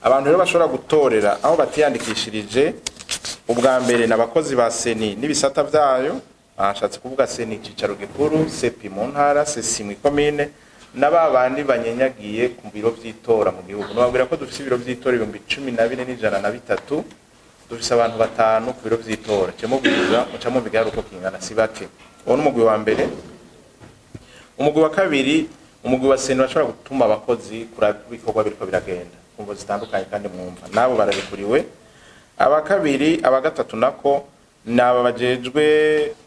abantu rero bashobora gutorera aho batiyandikishirije ubwa mbere n'abakozi ba seni n'ibisata byayo, ashatse kuvuga seni cicaro gikuru, sepi mu ntara, sesi mu komine, n'ababandi banyenyagiye ku biro vy'itora mu gihugu. Nobabwira ko dufise ibiro vy'itora 14,103, dufise abantu batanu ku biro vy'itora. Cemubwiza muca mubigara uko kingana si bake. Uwo n'umugwi wa mbere. Umugwi wa kabiri, umugwi wa seni bashobora gutuma abakozi bikorwa biriko biragenda kumvo zitandukanye kandi mwumva nabo barabikuriwe. Aba kabiri, aba gatatu nako naba bajejwe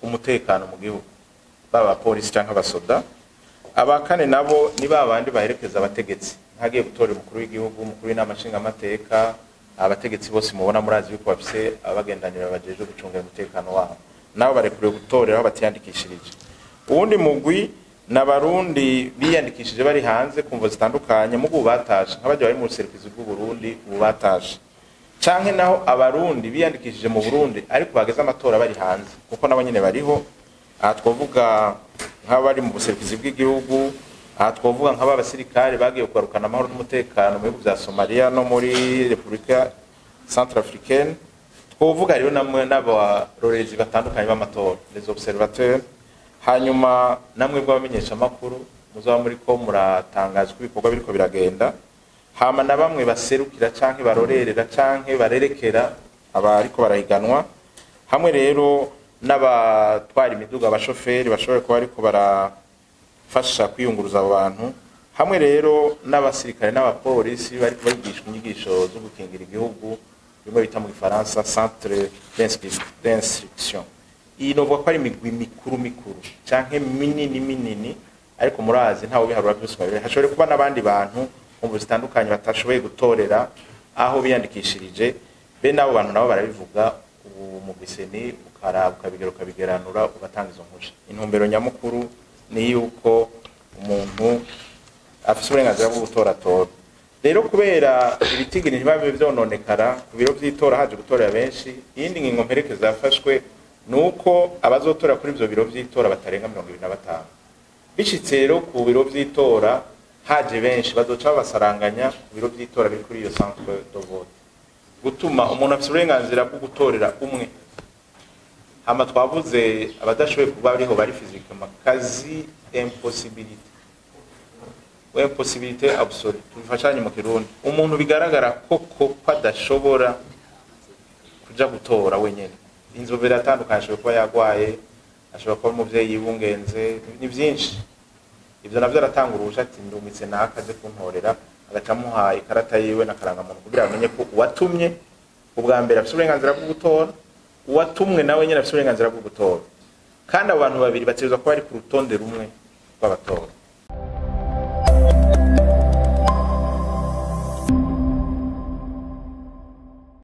umutekano mu gihugu, baba polisi canke abasoda. Aba kane nabo ni babandi baherekeza abategetsi hagiye gutora umukuru w'igihugu, umukuru w'inama nshingamateka, abategetsi bose mubona murazi yuko bafise abagendanira bajejwe gucungira umutekano wabo, nabo barekuriwe gutorera aho batiyandikishirije. Uwundi mugwi n'abarundi biyandikishije bari hanze kumvo zitandukanye mu bubataje nk'abaje bari mu service bw'u Burundi bubataje, canke naho abarundi biyandikishije mu Burundi ariko bageze amatora bari hanze, kuko nabo nyene bariho. Aha twovuga nk'abari mu service bw'igihugu, aha twovuga nk'abasirikare bagiye kugarukana amahoro n'umutekano mu bihugu bya Somalia no muri Republika Centrafricaine. Twovuga rero namwe n'abarorezi batandukanye b'amatora, les observateurs. Hanyuma namwe bw'abamenyesha makuru muzaba muri ko muratangazwa ibikorwa biriko biragenda. Hama na bamwe baserukira canke barorerera canke barerekera abariko barahiganwa. Hamwe rero n'abatwara imiduga, abashoferi bashobora kuba ariko barafasha kwiyunguruza abo bantu. Hamwe rero n'abasirikare n'abapolisi bariko bagishwa inyigisho zo gukingira igihugu, bimwe bita mu Gifaransa centre d'instruction. Iyi novuga ko ari imigwi mikuru canke minini, ariko murazi ntawe biharura byose babiri. Hashobora kuba n'abandi bantu mu zitandukanye batashoboye gutorera aho biyandikishirije, be nabo bantu nabo barabivuga mu biseni ukabigeranura ugatanga izo nkosha. Intumbero nyamukuru ni yuko umuntu afise uburenganzira bwo gutora. Rero kubera ibitigiri ntibabe vyononekara ku biro vy'itora haje gutorera benshi, iyindi ngingo mperekeza yafashwe nuko abazotora kuri ivyo biro vy'itora batarenga 25. Bishitse rero ku biro vy'itora haje benshi bazoca basaranganya ku biro vy'itora biri kuri iyo centre de vote, gutuma umuntu afite uburenganzira bwo gutorera umwe. Hama twavuze abadashoboye kuba bariho bari physiquement, quasi impossibilité absolue. Tubifashanye mu Kirundi, umuntu bigaragara koko adashobora kuja gutora wenyene. Inzobere atandukanye ashobora kuba yagwaye, ashobora kuba umuvyeyi yibungenze, ni byinshi. Ivyo navyo aratanga urusha ati ndumitse nakaze kuntorera, agacamuhaye ikarata yiwe nakaranga muntu kugira amenye ko uwatumye ubwa mbere afite uburenganzira bwo gutora, uwatumwe nawe nyene afite uburenganzira bwo gutora. Kandi abo bantu babiri bategerezwa kuba ari ku rutonde rumwe rw'abatora.